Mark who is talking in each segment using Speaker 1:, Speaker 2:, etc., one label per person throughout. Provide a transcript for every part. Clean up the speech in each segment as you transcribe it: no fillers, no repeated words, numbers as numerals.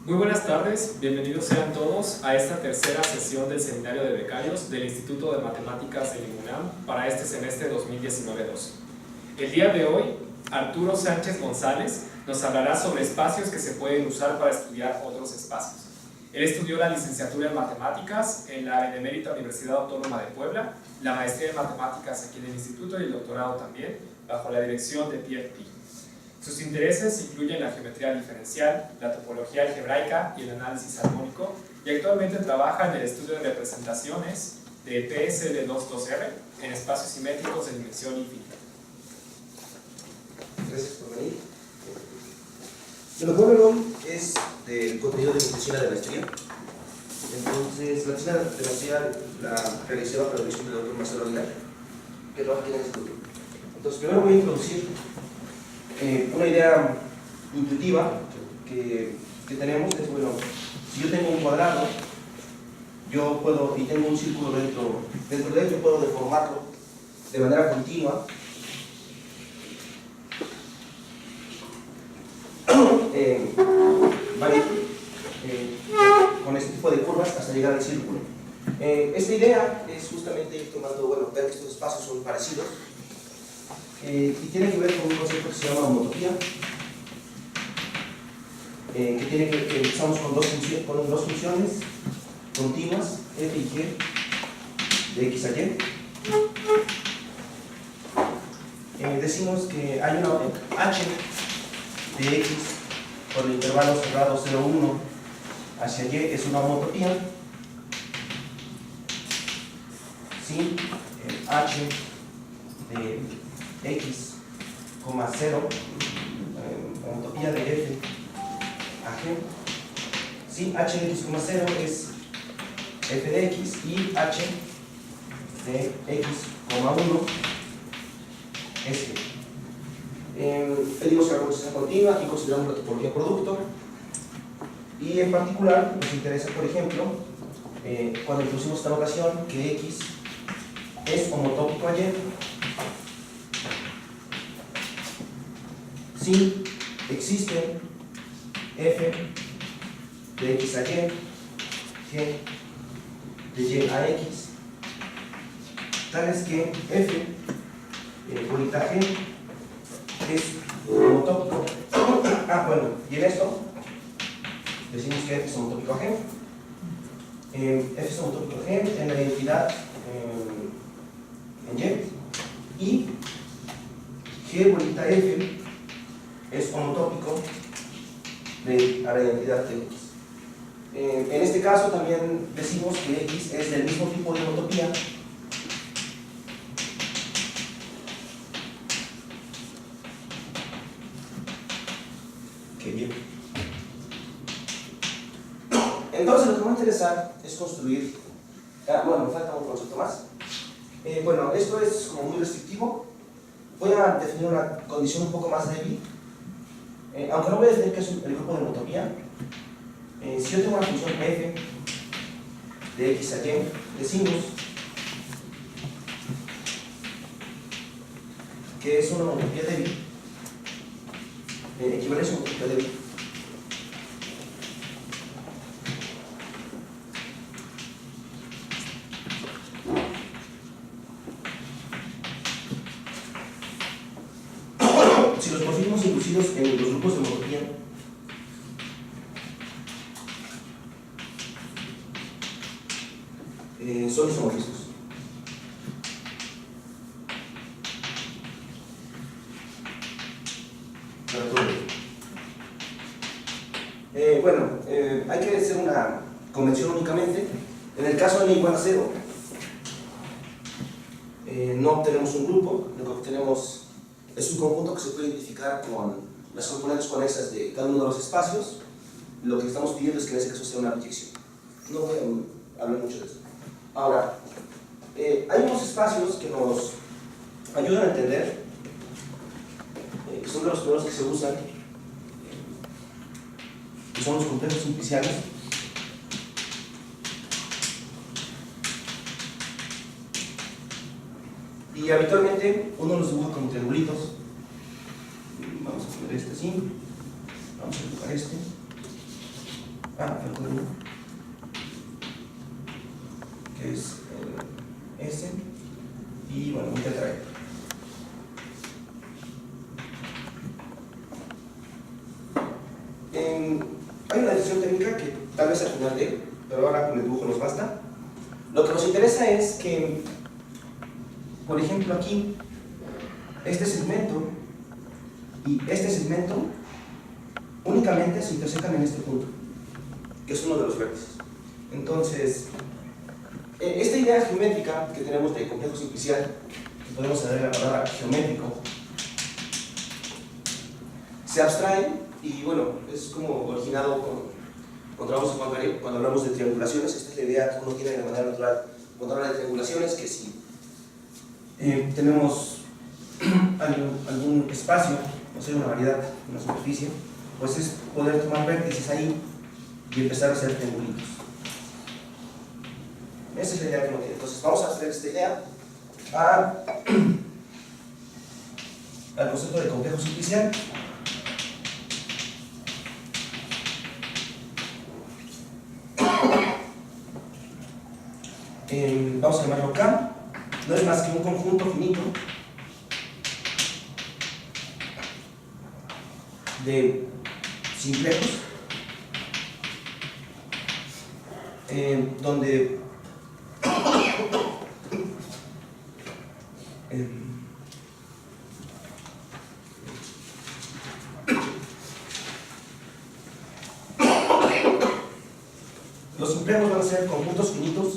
Speaker 1: Muy buenas tardes, bienvenidos sean todos a esta tercera sesión del Seminario de Becarios del Instituto de Matemáticas de UNAM para este semestre 2019-2. El día de hoy, Arturo Sánchez González nos hablará sobre espacios que se pueden usar para estudiar otros espacios. Él estudió la licenciatura en Matemáticas en la Benemérita Universidad Autónoma de Puebla, la maestría en Matemáticas aquí en el Instituto y el doctorado también, bajo la dirección de Pierre Pi. Sus intereses incluyen la geometría diferencial, la topología algebraica y el análisis armónico, y actualmente trabaja en el estudio de representaciones de PSL22R en espacios simétricos de dimensión infinita.
Speaker 2: Gracias por venir. Lo que hablo es del contenido de mi tesina de maestría. Entonces, la tesina de maestría la realicé bajo la dirección del doctor Marcelo Aguilar, que trabaja aquí en el instituto. Entonces, primero voy a introducir una idea intuitiva que tenemos. Es, bueno, si yo tengo un cuadrado, yo puedo, y tengo un círculo dentro de él, yo puedo deformarlo de manera continua con este tipo de curvas hasta llegar al círculo. Esta idea es justamente ir tomando, bueno, ver que estos espacios son parecidos, y tiene que ver con un concepto que se llama homotopía, que empezamos con dos funciones continuas, f y g, de x a y. Decimos que hay una h de x por el intervalo cerrado 0, 1 hacia y es una homotopía. Si h de x, 0, homotopía de f a g, si h de x, 0 es f de x y h de x, 1 es g. Pedimos que la conversación continua y consideramos la topología producto, y en particular nos interesa, por ejemplo, cuando introducimos esta notación, que x es homotópico a y si existen f de x a y, g de y a x, tales que f bonita g es homotópico. Bueno, y en esto decimos que f es homotópico a g. F es homotópico a g en la identidad en y g bonita f es homotópico a la identidad de x. En este caso también decimos que x es del mismo tipo de homotopía que y. Entonces lo que me va a interesar es construir, bueno, me falta un concepto más. Bueno, esto es como muy restrictivo. Voy a definir una condición un poco más débil, aunque no voy a definir qué es el grupo de homotopía. Si yo tengo una función f de x a y, decimos que es una homotopía débil, equivalencia a homotopía débil. Si los morfismos inducidos en los grupos de homotopía son isomorfismos. Bueno, hay que hacer una convención únicamente. En el caso de n igual a 0, no obtenemos un grupo, lo que obtenemos es un conjunto que se puede identificar con las componentes conexas de cada uno de los espacios. Lo que estamos pidiendo es que en ese caso sea una proyección. No voy a hablar mucho de eso. Ahora, hay unos espacios que nos ayudan a entender, que son de los primeros que se usan, que son los complejos simpliciales. Y habitualmente uno los dibuja como triangulitos. Vamos a poner este así, vamos a dibujar este. el código, que es S, y bueno, un tetraedro. Hay una decisión técnica que tal vez al final de, pero ahora con el dibujo nos basta. Lo que nos interesa es que, por ejemplo, aquí, este segmento y este segmento únicamente se intersecan en este punto, que es uno de los vértices. Entonces, esta idea geométrica que tenemos de complejo simplicial, que podemos añadir la palabra geométrico, se abstrae y bueno, es como originado con trabajos de Juan Carey cuando hablamos de triangulaciones. Esta es la idea que uno tiene de manera natural cuando habla de triangulaciones, que si tenemos algún espacio, o sea, una variedad, una superficie, pues es poder tomar vértices ahí y empezar a hacer triangulitos. Esa es la idea que uno tiene. Entonces vamos a abstraer esta idea al concepto de complejo simplicial. Vamos a llamarlo K. No es más que un conjunto finito de simplejos donde los simplejos van a ser conjuntos finitos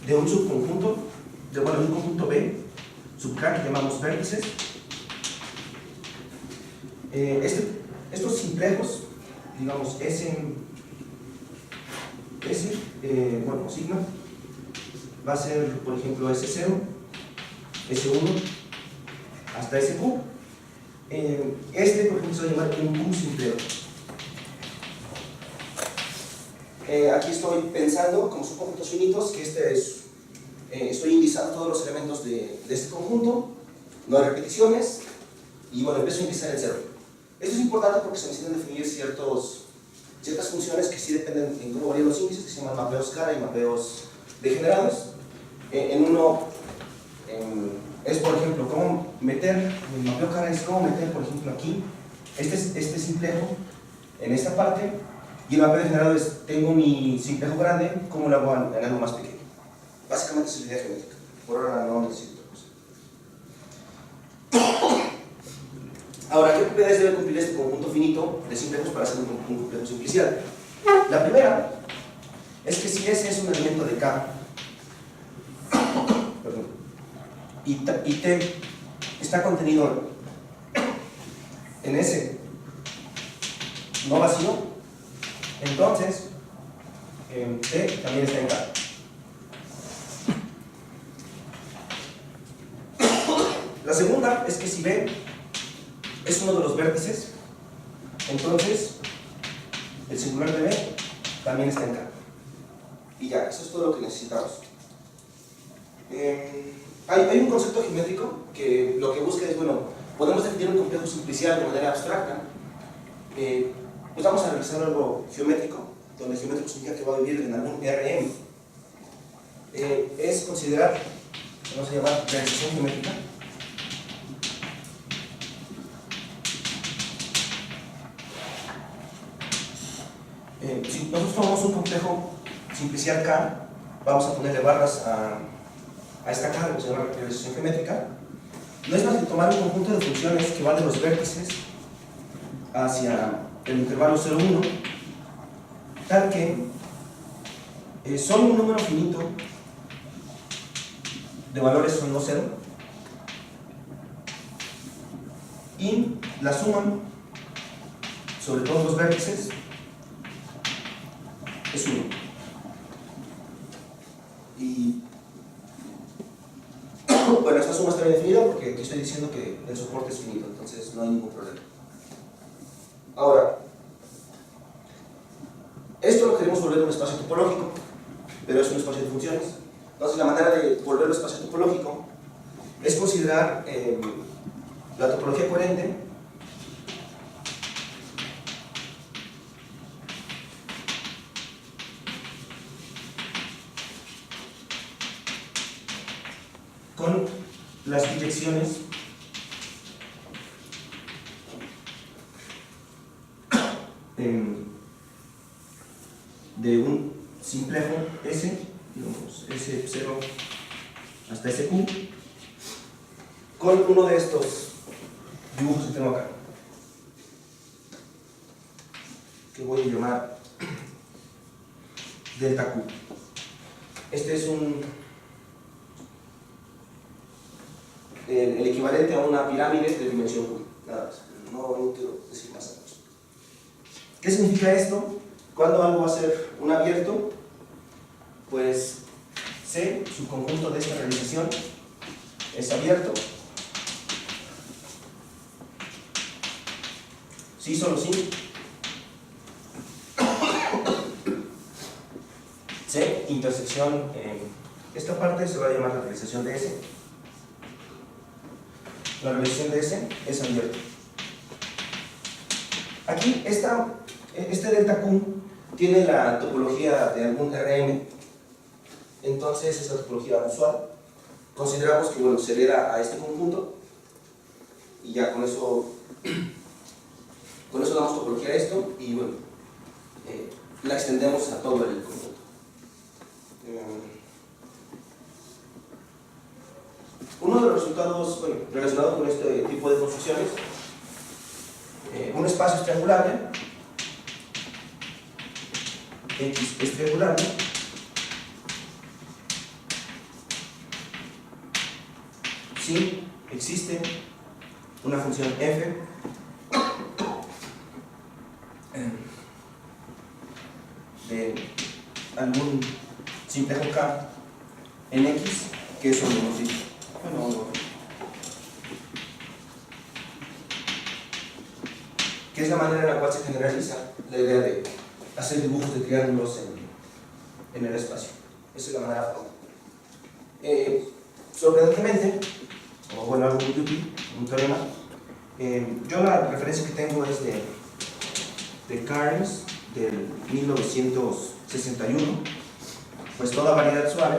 Speaker 2: de un subconjunto, de un conjunto B, sub K, que llamamos vértices. Estos simplejos, digamos bueno, sigma, va a ser, por ejemplo, S0, S1, hasta SQ. Por ejemplo, se va a llamar un Q simplejo. Aquí estoy pensando, como son conjuntos finitos, que estoy indizando todos los elementos de este conjunto, no hay repeticiones, y bueno, empiezo a indizar el cero. Esto es importante porque se necesitan definir ciertas funciones que sí dependen en cómo varían los índices, que se llaman mapeos cara y mapeos degenerados. En uno es, por ejemplo, cómo meter, el mapeo cara es cómo meter, por ejemplo, aquí, este simplejo en esta parte, y el mapeo degenerado es, tengo mi simplejo grande, ¿cómo lo hago en algo más pequeño? Básicamente es la idea geométrica. Por ahora no necesito otra cosa. Ahora, ¿qué propiedades debe cumplir este conjunto finito de simplejos para hacer un complejo simplicial? La primera es que si S es un elemento de K, y T está contenido en S no vacío, entonces T también está en K. La segunda es que si B es uno de los vértices, entonces el singular de B también está en K. Y ya, eso es todo lo que necesitamos. Hay un concepto geométrico que lo que busca es, bueno, podemos definir un complejo simplicial de manera abstracta. Pues vamos a realizar algo geométrico, donde geométrico significa que va a vivir en algún RM. Es considerar, vamos a llamar realización geométrica. Si nosotros tomamos un complejo simplicial K, vamos a ponerle barras a esta K, que se llama realización geométrica. No es más que tomar un conjunto de funciones que van de los vértices hacia el intervalo 0, 1, tal que son un número finito de valores son no 0 y la suman sobre todos los vértices es 1. Y bueno, esta suma está bien definida porque aquí estoy diciendo que el soporte es finito, entonces no hay ningún problema. Ahora, esto lo queremos volver un espacio topológico, pero es un espacio de funciones. Entonces la manera de volverlo espacio topológico es considerar la topología coherente las biyecciones de un simplejo S, digamos S0 hasta SQ, con uno de estos dibujos que tengo acá, que voy a llamar delta Q. Este es el equivalente a una pirámide de dimensión Q. Nada más, no quiero decir más. ¿Qué significa esto? Cuando algo va a ser un abierto, pues C, su conjunto de esta realización, es abierto. Sí, solo sí. C, intersección, esta parte se va a llamar la realización de S. La realización de S es abierta. Aquí este delta Q tiene la topología de algún RM, entonces esa topología usual. Consideramos que bueno, se hereda a este conjunto y ya con eso damos topología a esto y bueno, la extendemos a todo el conjunto. Uno de los resultados relacionados con este tipo de construcciones, un espacio es triangulable, X es triangulable, si existe una función f de algún simplejo k en X que es homomorfismo. Que es la manera en la cual se generaliza la idea de hacer dibujos de triángulos en el espacio. Esa es la manera formal. Sorprendentemente, o bueno, algo muy útil, un teorema, yo la referencia que tengo es de Cairns, del 1961, pues toda variedad suave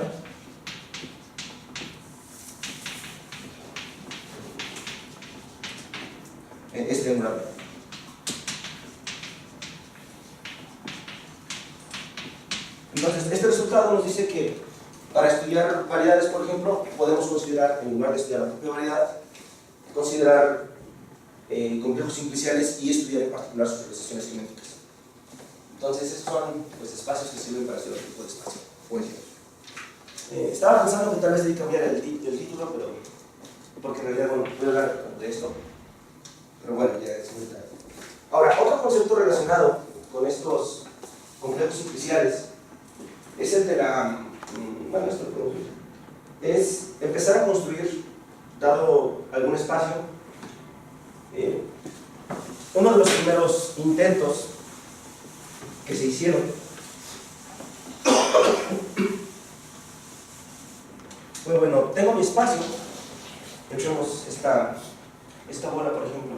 Speaker 2: es triangular. Entonces, este resultado nos dice que para estudiar variedades, por ejemplo, podemos considerar, en lugar de estudiar la propia variedad, considerar complejos simpliciales y estudiar en particular sus realizaciones geométricas. Entonces, estos son pues, espacios que sirven para hacer otro tipo de espacio, por ejemplo. Estaba pensando que tal vez debí cambiar el título, pero porque en realidad, bueno, voy a hablar de esto, pero bueno, ya es muy tarde. Ahora, otro concepto relacionado con estos complejos simpliciales es el de la, bueno, esto lo puedo ver, es empezar a construir, dado algún espacio, uno de los primeros intentos que se hicieron fue, bueno, tengo mi espacio, echemos esta bola, por ejemplo.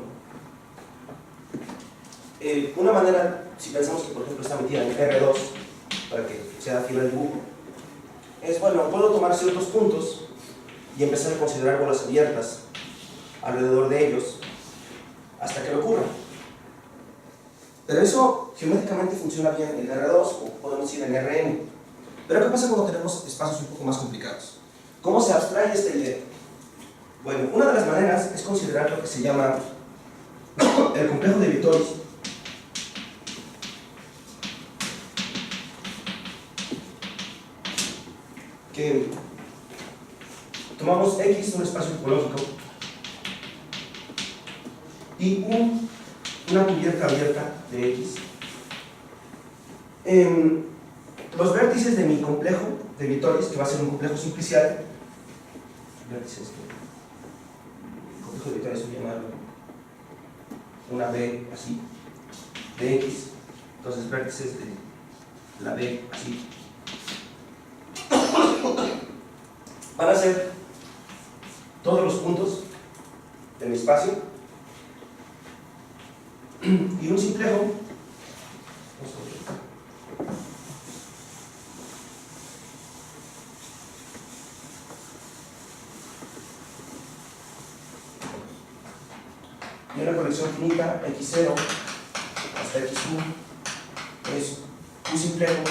Speaker 2: Una manera, si pensamos que por ejemplo está metida en R2 para que sea fiel al dibujo, es bueno, puedo tomar ciertos puntos y empezar a considerar bolas abiertas alrededor de ellos hasta que lo ocurra. Pero eso geométricamente funciona bien en R2 o podemos decir en Rn. Pero ¿qué pasa cuando tenemos espacios un poco más complicados? ¿Cómo se abstrae esta idea? Bueno, una de las maneras es considerar lo que se llama el complejo de Vittori, que tomamos X, un espacio topológico, y una cubierta abierta de X. Los vértices de mi complejo de Vittori, que va a ser un complejo simplicial, vértices el complejo de Vittori, voy a llamarlo una B así, de X, entonces vértices de la B así, van a ser todos los puntos de mi espacio y un simplejo y una colección finita x0 hasta xu es Q simplejo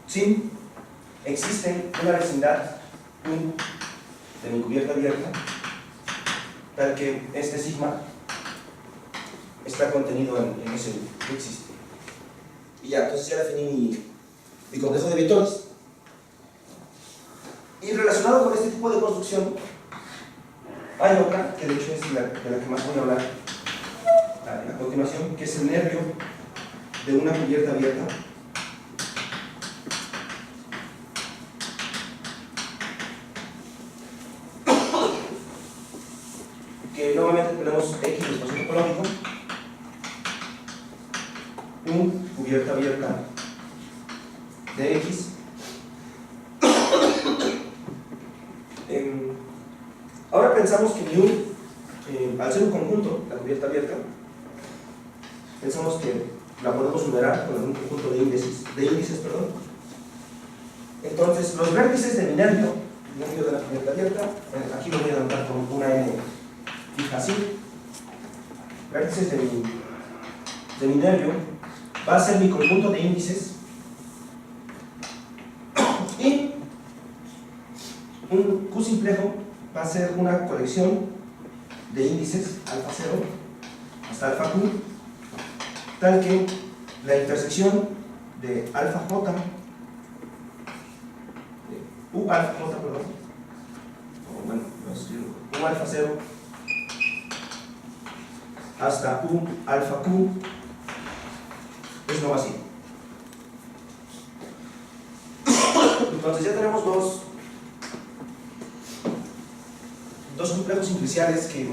Speaker 2: si existe una vecindad U de mi cubierta abierta tal que este sigma está contenido en ese U que existe. Y ya, entonces ya definí mi complejo de vectores. Y relacionado con este tipo de construcción, hay otra, que de hecho es de la que más voy a hablar a continuación, que es el nervio de una cubierta abierta. Que nuevamente tenemos X de espacio topológico, cubierta abierta de X. Ahora pensamos que mi U, al ser un conjunto, la cubierta abierta, pensamos que la podemos numerar con un conjunto de índices, Entonces, los vértices de mi nervio de la cubierta abierta, aquí lo voy a anotar con una N fija así. Vértices de mi nervio va a ser mi conjunto de índices y un Q simplejo va a ser una colección de índices alfa 0 hasta alfa Q, tal que la intersección de alfa J, U alfa J, perdón, bueno, U alfa 0 hasta U alfa Q es no vacío. Entonces ya tenemos dos complejos iniciales que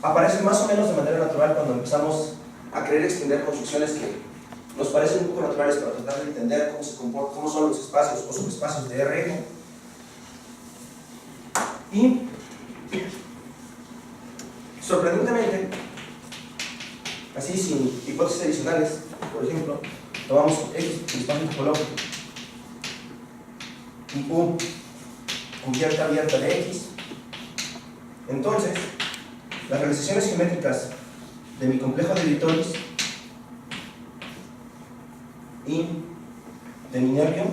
Speaker 2: aparecen más o menos de manera natural cuando empezamos a querer extender construcciones que nos parecen un poco naturales para tratar de entender cómo se comportan, cómo son los espacios o subespacios de Rn. Y sorprendentemente, así sin hipótesis adicionales, por ejemplo, tomamos X, el espacio topológico, y U, cubierta abierta de X. Entonces, las realizaciones geométricas de mi complejo de vectores y de mi nervio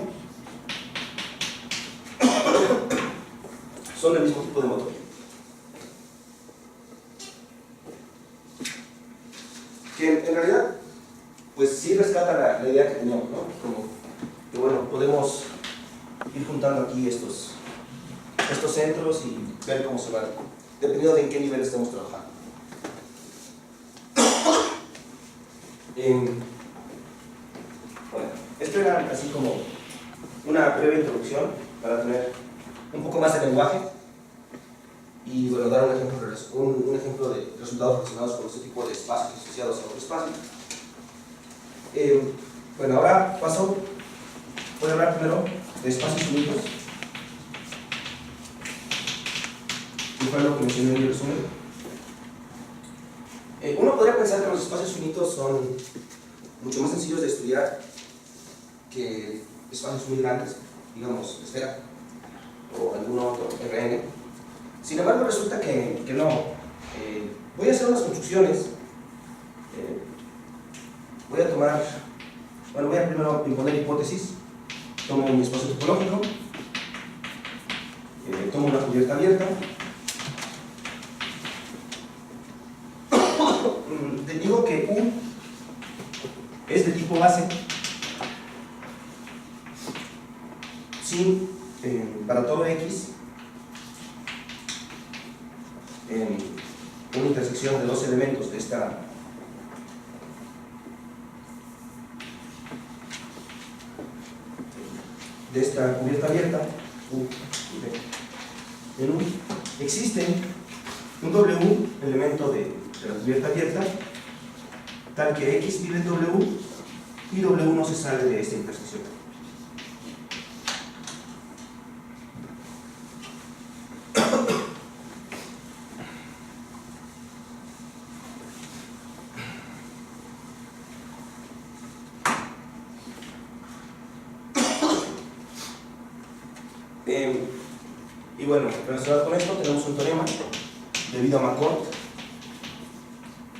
Speaker 2: son del mismo tipo de motor. Que en realidad, pues sí rescata la idea que teníamos, ¿no? Como que bueno, podemos ir juntando aquí estos centros y ver cómo se van, dependiendo de en qué nivel estemos trabajando. Bueno, esto era así como una breve introducción para tener un poco más de lenguaje y bueno, dar un ejemplo de resultados relacionados con este tipo de espacios asociados a otro espacio. Bueno, ahora voy a hablar primero de espacios finitos, que fue lo que mencioné en mi resumen. Uno podría pensar que los espacios finitos son mucho más sencillos de estudiar que espacios muy grandes, digamos, esfera o algún otro Rn. Sin embargo, resulta que no. Voy a hacer unas construcciones. Voy a primero imponer hipótesis. Tomo mi espacio topológico, tomo una cubierta abierta. Te digo que U es de tipo base si para todo X en una intersección de dos elementos de esta cubierta abierta U y B, en U existe un W elemento de la cubierta abierta tal que X vive en W y W no se sale de esta intersección. Y bueno, relacionado con esto tenemos un teorema debido a McCord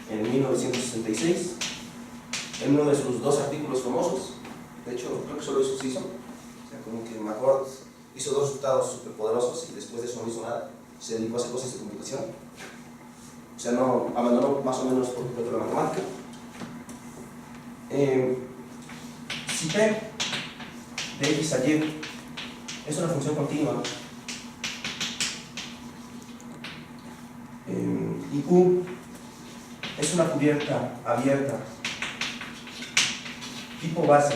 Speaker 2: en 1966, en uno de sus dos artículos famosos. De hecho, creo que solo eso se hizo. O sea, como que McCord hizo dos resultados superpoderosos y después de eso no hizo nada. Se dedicó a hacer cosas de computación. O sea, no abandonó más o menos por completo la matemática. Si P de X a Y es una función continua y U es una cubierta abierta tipo base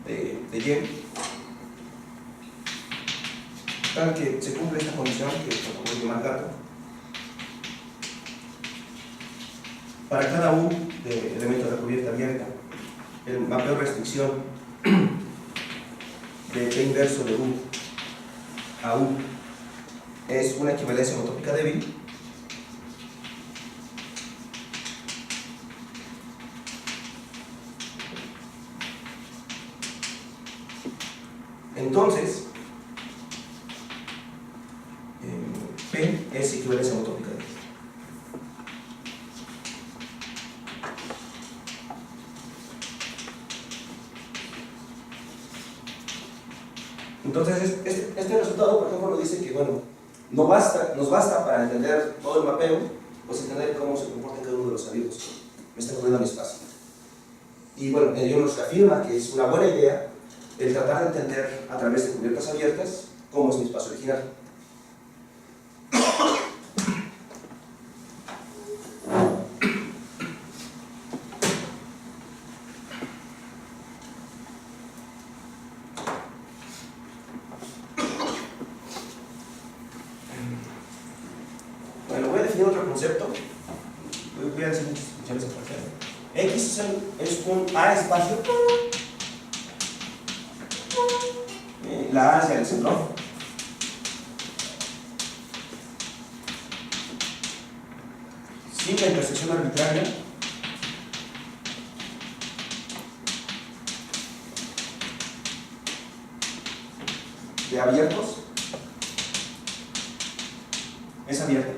Speaker 2: de Y, tal que se cumple esta condición que acabo de llamar gato, para cada U de elemento de la cubierta abierta, el mapeo de restricción de P inverso de U a U es una equivalencia homotópica débil. Entonces, P es equivalencia homotópica débil. Entonces, este resultado, por ejemplo, nos dice que, bueno, nos basta para entender todo el mapeo, pues entender cómo se comporta cada uno de los abiertos. Me está corriendo mi espacio. Y bueno, ello nos afirma que es una buena idea el tratar de entender a través de cubiertas abiertas cómo es mi espacio original. Bueno, voy a definir otro concepto. Voy a decir muchas funciones espaciales. X es un A espacio. La A hacia el centro. Sin la intersección arbitraria de abiertos es abierta.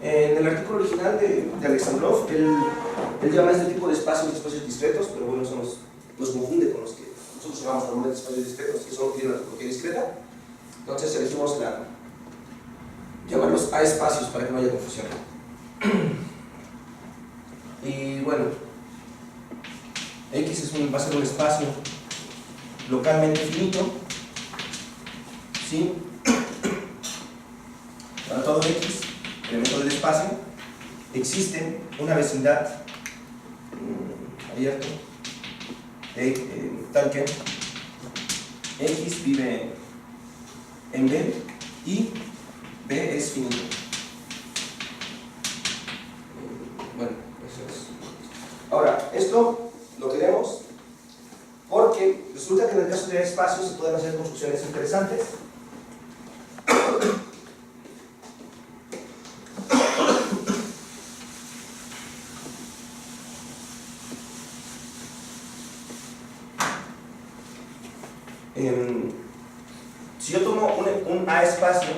Speaker 2: En el artículo original de Alexandrov, él llama a este tipo de espacios discretos, pero bueno, eso nos confunde con los que nosotros llamamos normalmente espacios discretos, que solo tienen una topología discreta. Entonces elegimos llamarlos A espacios para que no haya confusión. Y bueno, X va a ser un espacio localmente finito, ¿sí? Para todo X, elemento del espacio, existe una vecindad abierta tal que X vive en B y B es finito. Bueno, eso es. Ahora, esto lo queremos porque resulta que en el caso de espacios se pueden hacer construcciones interesantes. Si yo tomo un A espacio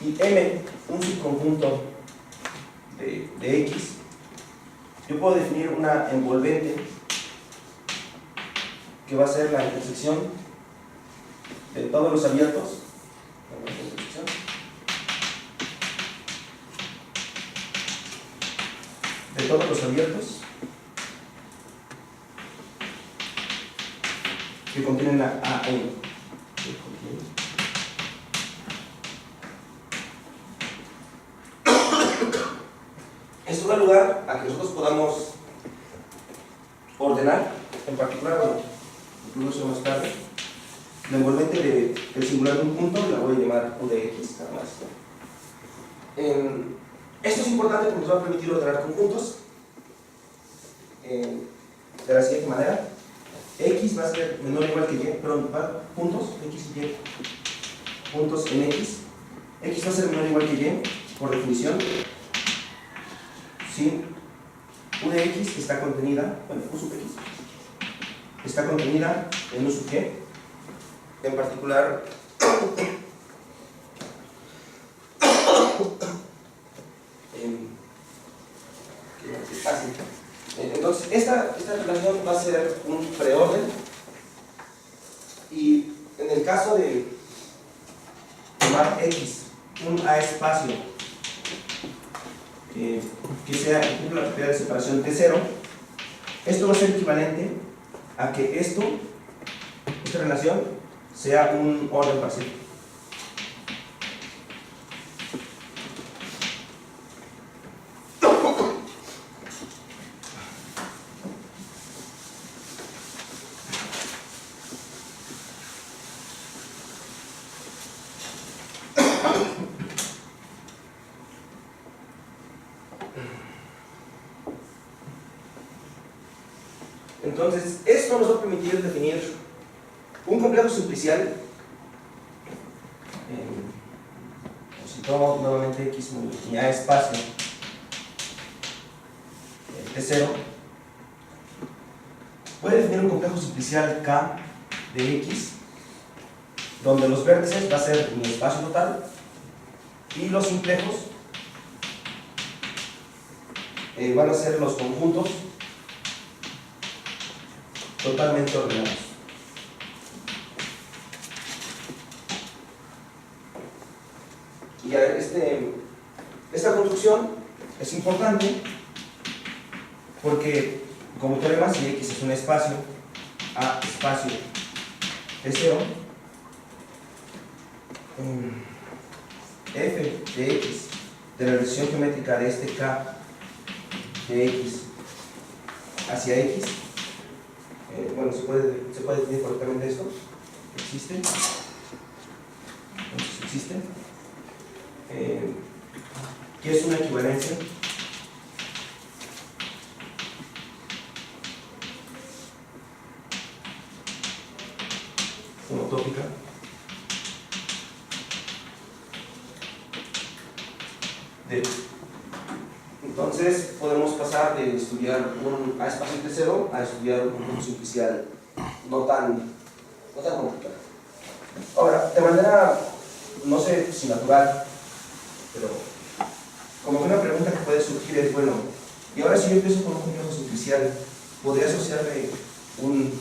Speaker 2: y M un subconjunto de X, yo puedo definir una envolvente que va a ser la intersección de todos los abiertos que contienen la AM. Esto da lugar a que nosotros podamos ordenar, en particular, incluso más tarde, la envolvente del singular de un punto, la voy a llamar U de X, nada más. Esto es importante porque nos va a permitir ordenar conjuntos de la siguiente manera. X va a ser menor o igual que Y, perdón, puntos, X y Y, puntos en X. X va a ser menor o igual que Y, por definición, si U de X está contenida, bueno, U sub X, está contenida en U sub G, en particular entonces esta relación va a ser un preorden, y en el caso de tomar X, un A espacio que sea la propiedad de separación T0, esto va a ser equivalente a que esta relación sea un orden parcial. Entonces, esto nos va a permitir definir un complejo simplicial. Si tomo nuevamente X mi A espacio T0, puede definir un complejo simplicial K de X, donde los vértices va a ser mi espacio total y los simplejos van a ser los conjuntos totalmente ordenados. Y esta construcción es importante porque, como teorema, si X es un espacio, A espacio T0, f de X de la relación geométrica de este K de X hacia X, bueno, se puede definir correctamente esto. Existe. Entonces existe. ¿Qué es una equivalencia? Homotópica. Entonces podemos pasar de estudiar un A espacio T0 a estudiar un conjunto simplicial no tan complicado. Ahora, de manera, no sé si natural, pero como que una pregunta que puede surgir es, bueno, y ahora si yo empiezo con un complejo simplicial, ¿podría asociarme un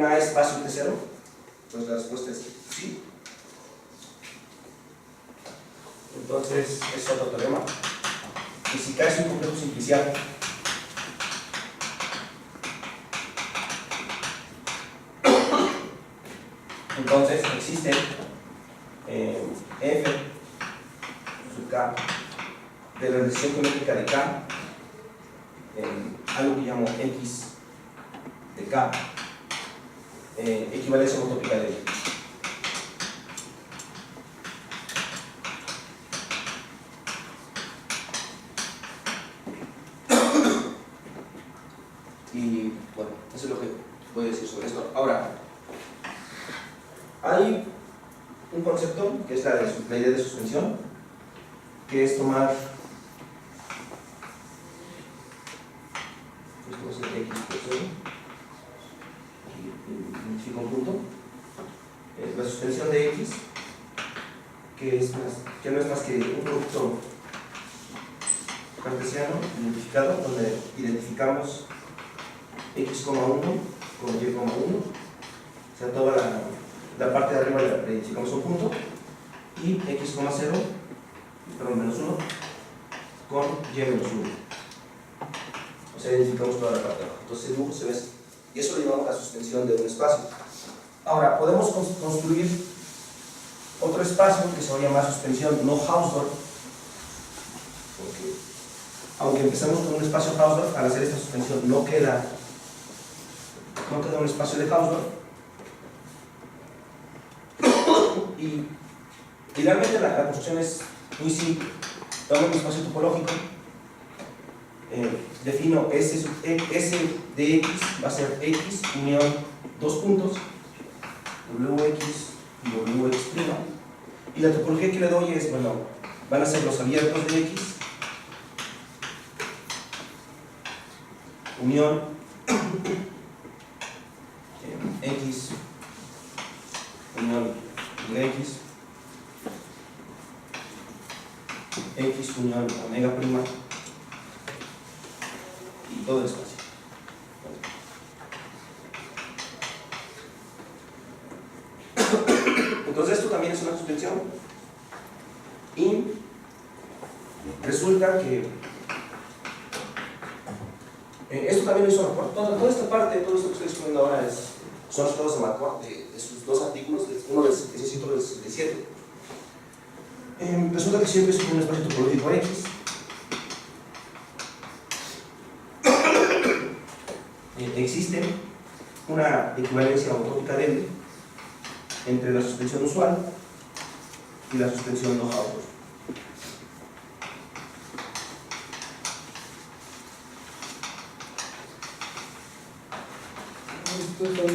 Speaker 2: A espacio T0? Pues la respuesta es sí. Entonces, es otro teorema. Y si K es un complejo simplicial, entonces existe f sub K de la relación geométrica de K en algo que llamo X de K, equivalencia homotópica de L. Y bueno, eso es lo que puedo decir sobre esto. Ahora, hay un concepto que es la idea de suspensión, que es tomar esto va a ser X por 0, aquí identifico un punto, la suspensión de X, que no es más que un producto cartesiano identificado, donde identificamos X,1 con Y,1, o sea, toda la parte de arriba le identificamos un punto, y X,0, perdón, menos 1 con Y menos 1, o sea, identificamos toda la parte de abajo. Entonces el dibujo se ve así, y eso lo llamamos la suspensión de un espacio. Ahora, podemos construir otro espacio que se va a llamar suspensión no Hausdorff, porque aunque empecemos con un espacio Hausdorff, al hacer esta suspensión no queda un espacio de Hausdorff, y realmente la construcción es muy simple. Tomo un espacio topológico, defino S de X, va a ser X unión dos puntos, WX y WX', y la topología que le doy es, bueno, van a ser los abiertos de X unión X unión X, X unión omega prima y todo el espacio. Entonces esto también es una suspensión y resulta que esto también lo hizo Marquardt. Toda esta parte, todo esto que estoy escribiendo ahora son los estados de Marquardt de sus dos artículos, uno del 76 y otro del 77. Resulta que siempre es un espacio topológico X. Existe una equivalencia homotópica débil entre la suspensión usual y la suspensión no Hausdorff.
Speaker 3: Estos son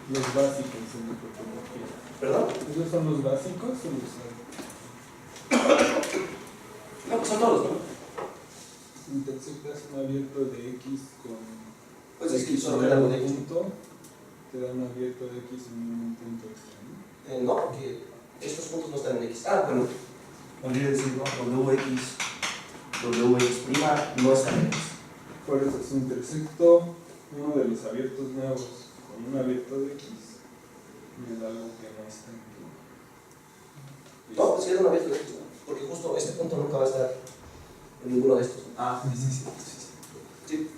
Speaker 3: los básicos en la topología.
Speaker 2: ¿Perdón?
Speaker 3: ¿Esos son los básicos o los
Speaker 2: No, pues son todos, ¿no?
Speaker 3: Intersectas un abierto de X con
Speaker 2: Pues es que
Speaker 3: X
Speaker 2: solo
Speaker 3: en
Speaker 2: queda
Speaker 3: un
Speaker 2: con X.
Speaker 3: punto, te da un abierto de X en un punto extra, ¿no?
Speaker 2: No, porque estos puntos no están en X. Ah, bueno, olvidé decir, ¿no? WX prima no está en X.
Speaker 3: Por eso es intersecto uno de los abiertos nuevos con un abierto de X y es algo que no está en tu.
Speaker 2: No, pues sí es un abierto de X, ¿no? Porque justo este punto nunca va a estar en ninguno de estos.
Speaker 3: Ah, sí.
Speaker 2: Sí.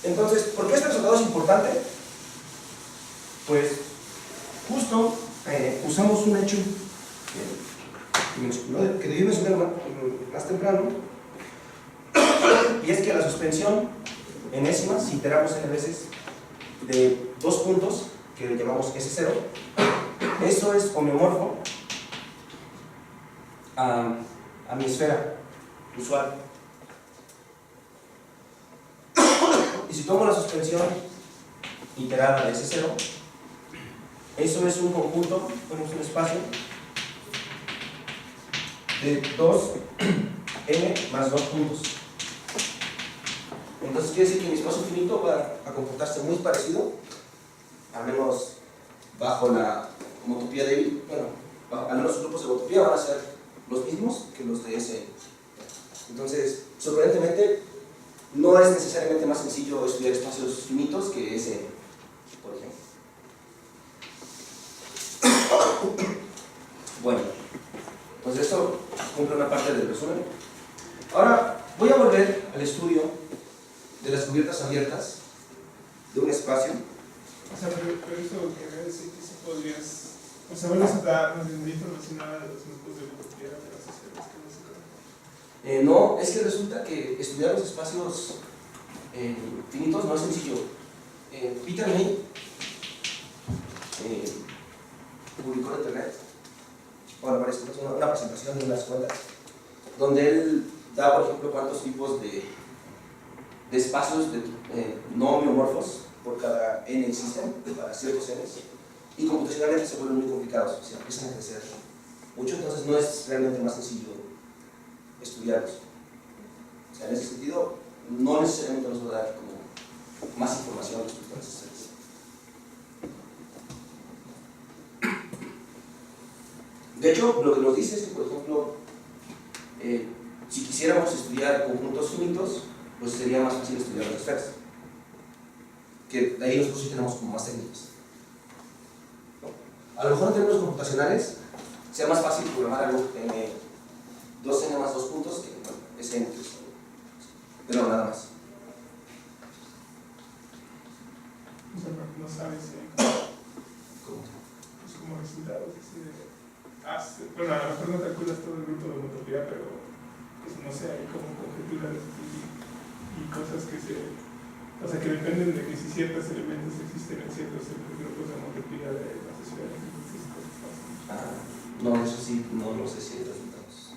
Speaker 2: Entonces, ¿por qué este resultado es importante? Pues justo usamos un hecho que debí mencionar más temprano, y es que la suspensión enésima, si iteramos n veces de dos puntos que llamamos S0, eso es homeomorfo a mi esfera usual. Y si tomo la suspensión iterada de S0, eso es un conjunto, ponemos un espacio de 2n más 2 puntos. Entonces quiere decir que mi espacio finito va a comportarse muy parecido, al menos bajo la homotopía débil. Bueno, al menos los grupos de homotopía van a ser los mismos que los de S. Entonces, sorprendentemente, no es necesariamente más sencillo estudiar espacios finitos que S, por ejemplo. Bueno, pues eso cumple una parte del resumen. Ahora voy a volver al estudio de las cubiertas abiertas de un espacio.
Speaker 4: O sea, pero eso quería decir que si podrías. O sea, van a estar más información de los grupos de homotopía de las esferas que no se acaban.
Speaker 2: No, es que resulta que estudiar los espacios finitos no es sencillo. Peter May publicó en internet, bueno, parece que es una presentación de unas cuentas, donde él da, por ejemplo, cuántos tipos de espacios no homeomorfos por cada n existen, para ciertos n's, y computacionalmente se vuelven muy complicados, o sea, empiezan a crecer mucho, entonces no es realmente más sencillo estudiarlos. O sea, en ese sentido, no necesariamente nos va a dar como más información respecto a las esferas. De hecho, lo que nos dice es que, por ejemplo, si quisiéramos estudiar conjuntos finitos, pues sería más fácil estudiar las esferas. Que de ahí nosotros sí tenemos como más técnicas, ¿no? A lo mejor en términos computacionales sea más fácil programar algo en 2n más 2 puntos que, bueno, Sn, pero nada más.
Speaker 4: O sea, no sabes
Speaker 2: ¿Cómo?
Speaker 4: pues, como resultados. Bueno, a lo mejor no calculas todo el grupo de homotopía, pero pues no sé, hay como conjeturas y cosas que o sea, que dependen de que si ciertos elementos existen en ciertos grupos de homotopía de las esferas. Entonces, cosas pasan.
Speaker 2: No, eso sí, no sé si hay resultados.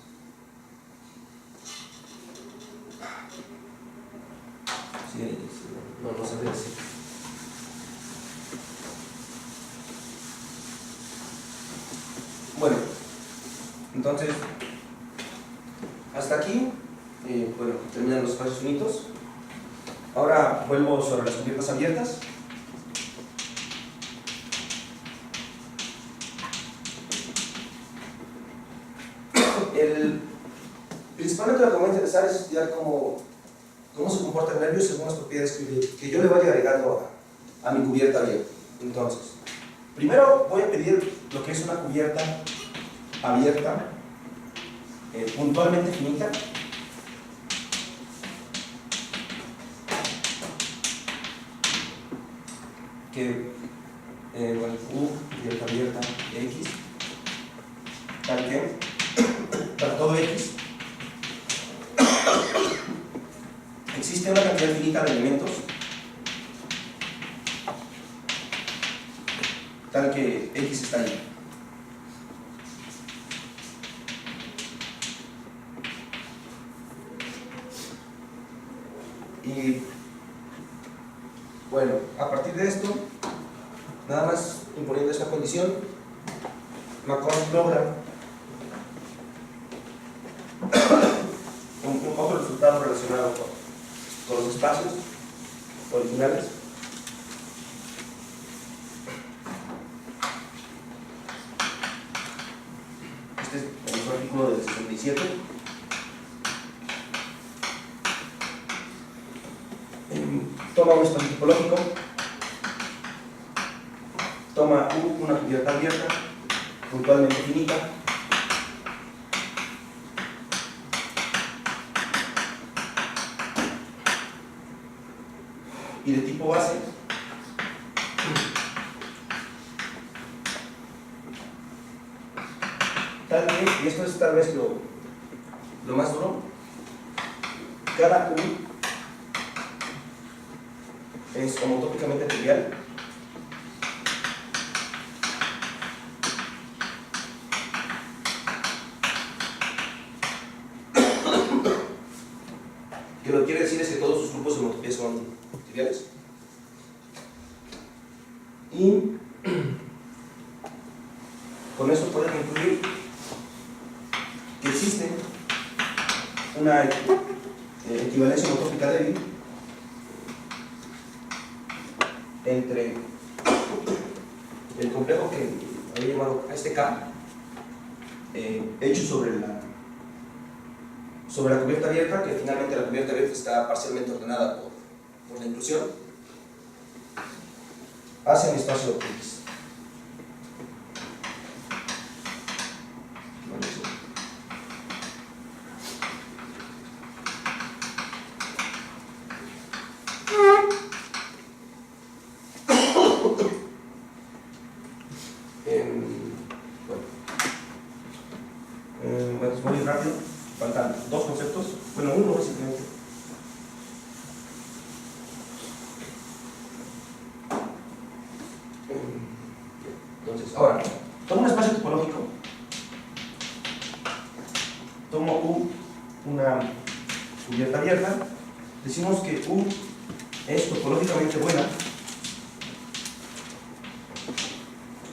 Speaker 2: Sí, no sabría decir. Bueno, entonces, hasta aquí bueno, terminan los espacios finitos. Ahora vuelvo sobre las cubiertas abiertas. Principalmente lo que me va a interesar es estudiar cómo se comporta el nervio según las propiedades que yo le vaya agregando a mi cubierta abierta. Entonces, primero voy a pedir lo que es una cubierta abierta, puntualmente finita. Que, bueno, U, cubierta abierta, X, tal que, para todo X, existe una cantidad finita de elementos, tal que X está ahí. Y bueno, a partir de esto, nada más imponiendo esta condición, Macron logra un otro resultado relacionado con los espacios originales. Este es el artículo del 67. Toma un espacio topológico, toma una cubierta abierta, puntualmente finita, y de tipo base, tal que, y esto es tal vez lo más duro, cada U es homotópicamente trivial. Que lo que quiere decir es que todos sus grupos de homotopía son triviales. Y con eso podemos incluir que existe una equivalencia homotópica débil entre el complejo que había llamado a este K, hecho sobre la cubierta abierta, que finalmente la cubierta abierta está parcialmente ordenada por la inclusión, hacia el espacio X. Bueno, es muy rápido, faltan dos conceptos, bueno, uno básicamente. Entonces, ahora, tomo un espacio topológico, tomo U, una cubierta abierta, decimos que U es topológicamente buena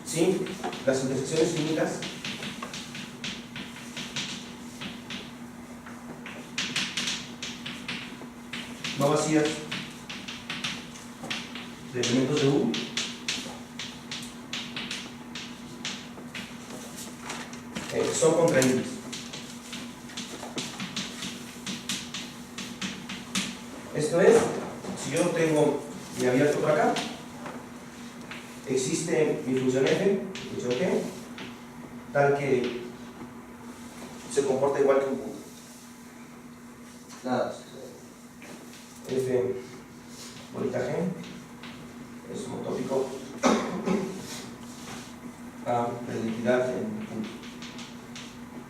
Speaker 2: si las intersecciones finitas no vacías de elementos de U son contraíbles. Esto es, si yo tengo mi abierto por acá, existe mi función f, mi función g, tal que se comporta igual que un punto. Nada más. F bolita g es homotópico a la identidad en punto.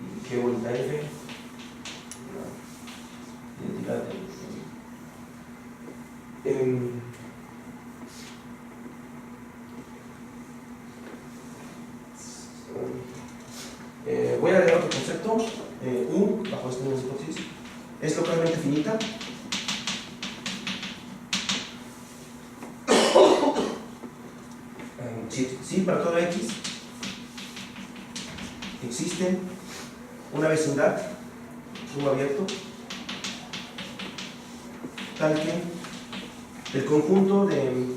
Speaker 2: Y g bolita f, la identidad en punto. Voy a agregar otro concepto. U, bajo esta misma hipótesis, es localmente finita. Si para todo X existe una vecindad, U abierto, tal que el conjunto de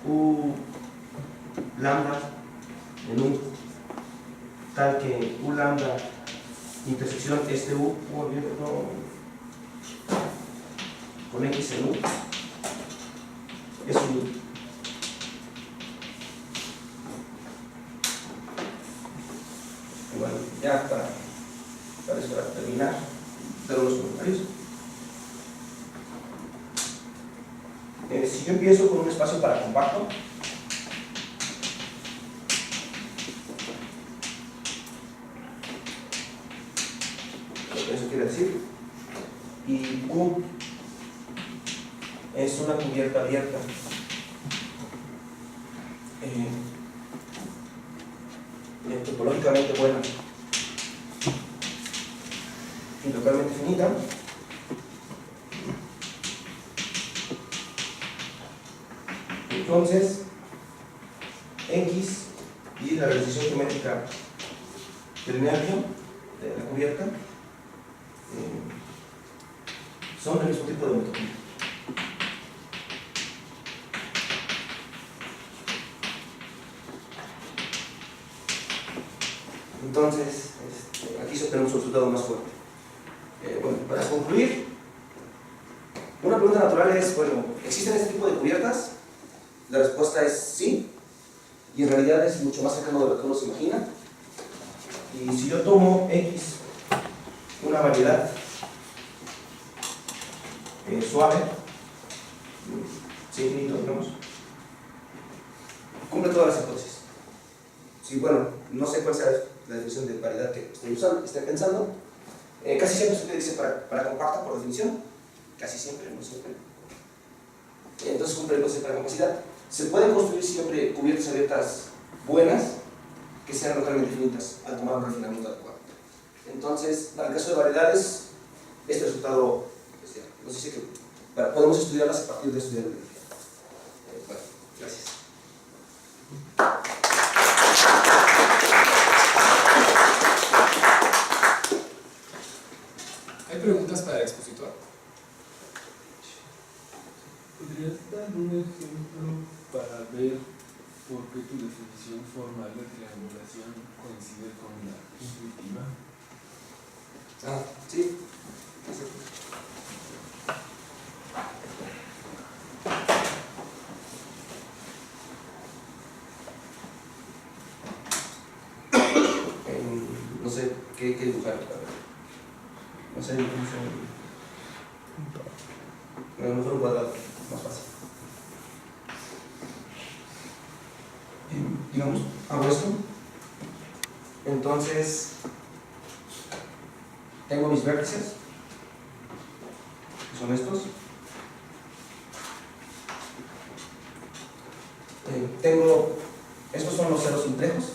Speaker 2: U lambda en U, tal que U lambda intersección este U abierto con X en U es un bueno, ya para terminar, dar unos comentarios. Si yo empiezo con un espacio para compacto, eso quiere decir, y U es una cubierta abierta, topológicamente buena y localmente finita, entonces X y la realización geométrica del nervio de la cubierta son del mismo tipo de homotopía. Entonces, aquí se obtiene un resultado más fuerte. Bueno, para concluir, una pregunta natural es, bueno, ¿existen este tipo de cubiertas? La respuesta es sí, y en realidad es mucho más cercano de lo que uno se imagina. Y si yo tomo X, una variedad suave, sin infinito, digamos, cumple todas las hipótesis. Sí, bueno, no sé cuál sea la definición de variedad que esté pensando. Casi siempre se dice para compacta por definición, casi siempre, no siempre. Entonces cumple el concepto de compacidad. Se pueden construir siempre cubiertas abiertas buenas que sean localmente finitas al tomar un refinamiento adecuado. Entonces, para el caso de variedades, este resultado nos dice que podemos estudiarlas a partir de estudiar el energía. Bueno, gracias.
Speaker 1: ¿Hay preguntas para el expositor?
Speaker 3: ¿Podrías dar un ejemplo para ver por qué tu definición formal de triangulación coincide con la intuitiva?
Speaker 2: Ah, sí. No sé qué dibujar. No sé, a lo mejor un cuadrado, más fácil. Digamos, hago esto. Entonces, tengo mis vértices, que son estos. Estos son los ceros simplejos.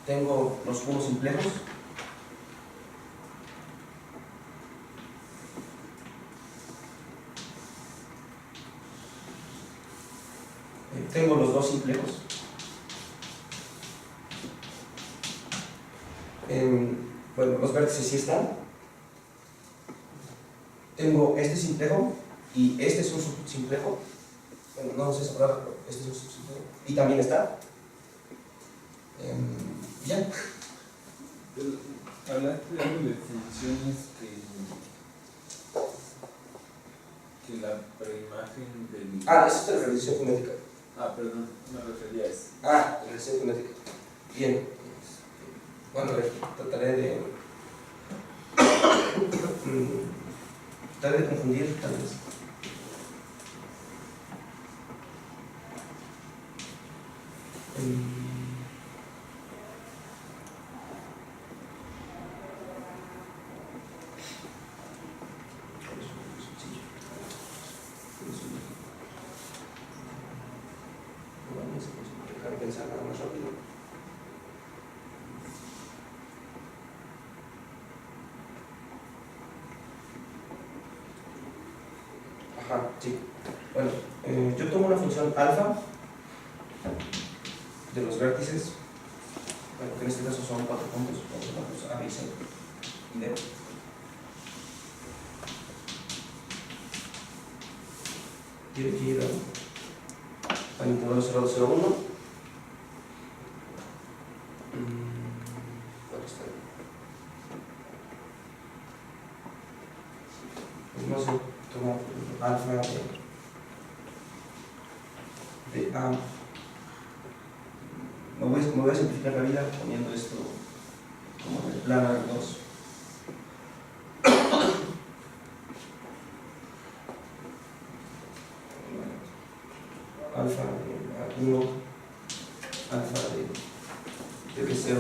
Speaker 2: Tengo los puntos simplejos. Tengo los dos simplejos. Bueno, los vértices sí están. Tengo este simplejo y este es un subsimplejo. Bueno, no sé esa palabra, pero este es un subsimplejo. Y también está. Ya.
Speaker 3: Hablaste de algo de funciones que la preimagen del...
Speaker 2: Ah, esa es la realización geométrica.
Speaker 3: Ah, perdón, me refería a eso.
Speaker 2: Ah, la realización geométrica. Bien. Bueno, a ver, trataré de confundir, tal vez. Dejar pensar nada más rápido. Ajá, sí. Bueno, yo tomo una función alfa de los vértices, bueno, que en este caso son 4 puntos, A, B, C y D. tiene que ir al intervalo 0,201. ¿Cuánto está? No sé, toma alfa de A. Me voy a simplificar la vida poniendo esto como en el plano de 2. Alfa de 1, alfa de B0,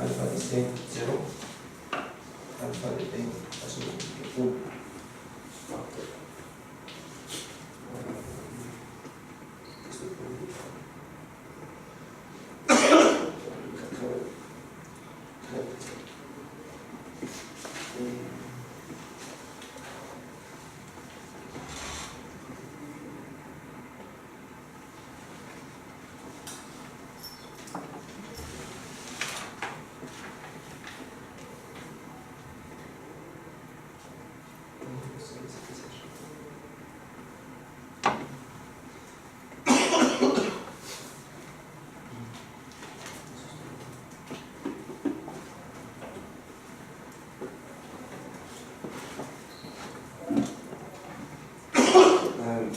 Speaker 2: alfa de C, 0, alfa de B, 1.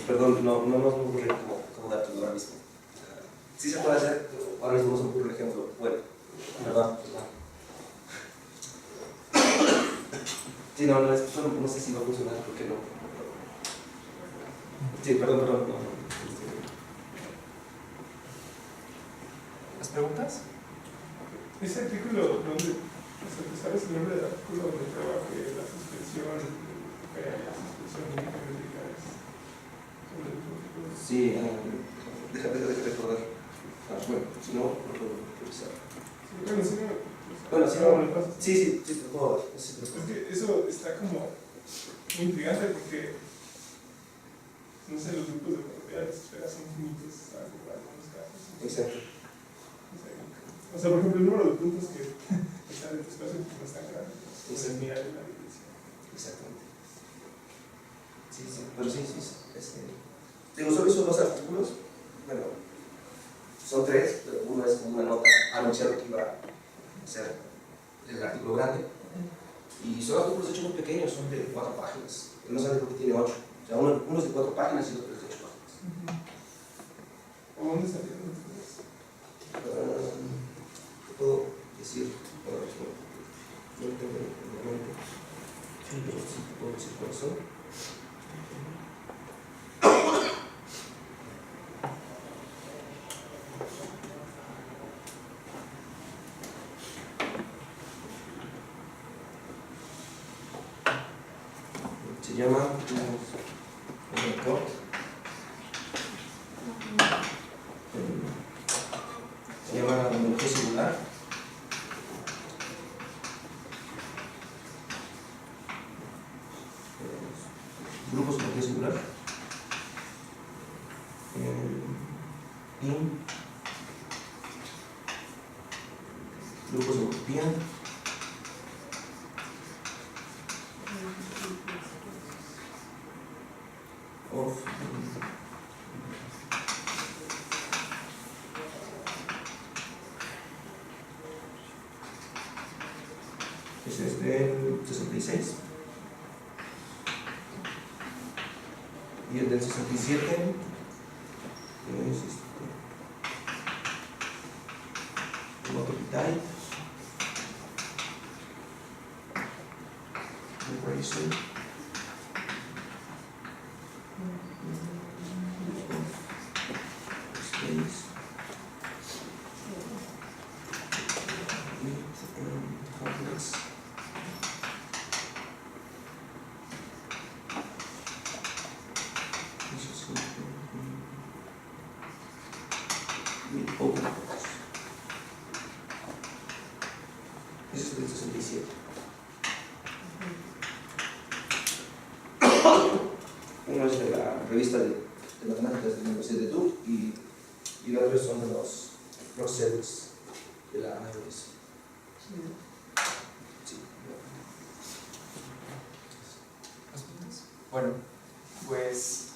Speaker 2: Perdón, no me ocurre como datos ahora mismo. Sí se puede hacer, pero ahora mismo no se me ocurre un ejemplo. Bueno, ¿verdad? Sí, no sé si va a funcionar, ¿por qué no? Sí, perdón. No.
Speaker 1: ¿Las preguntas?
Speaker 4: Ese artículo, ¿dónde? ¿Sabes el nombre del artículo donde trabaje la suspensión micrométrica?
Speaker 2: Sí, déjame recordar. Bueno, si no, lo puedo revisar. Sí, te puedo dar.
Speaker 4: Es que eso está como muy intrigante porque, no sé, los grupos de probabilidad de las esferas son finitos en algunos casos.
Speaker 2: Exacto.
Speaker 4: O sea, por ejemplo, el número de puntos que están en tu espacio no es tan grande. Puedes mirar en la dirección.
Speaker 2: Exactamente. Sí, pero sí. Digo, solo hizo 2 artículos. Bueno, son 3, pero uno es como una nota anunciando que iba a ser el artículo grande. Y son artículos hechos muy pequeños, son de 4 páginas. No sabe por qué tiene 8. O sea, uno es de 4 páginas y el otro es de 8 páginas.
Speaker 4: ¿O dónde salieron ustedes?
Speaker 2: Puedo decir, ahora mismo, no lo tengo en la mente, pero sí puedo decir cuáles son. Se llama el report. Se llama la homología singular. Grupos de homología singular. PIN. Grupos de homología. Of. Ese es del 66. Y el del 67 es Motopitai, Racing, Space, Complex. Ese es del 67. Uno es de la revista de matemáticas de la Universidad de Duke y los otros son de los procesos de la AES. Sí.
Speaker 1: ¿Las preguntas? Bueno, pues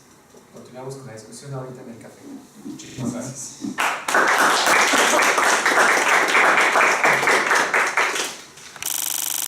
Speaker 1: continuamos con la discusión ahorita en el café. Muchísimas gracias.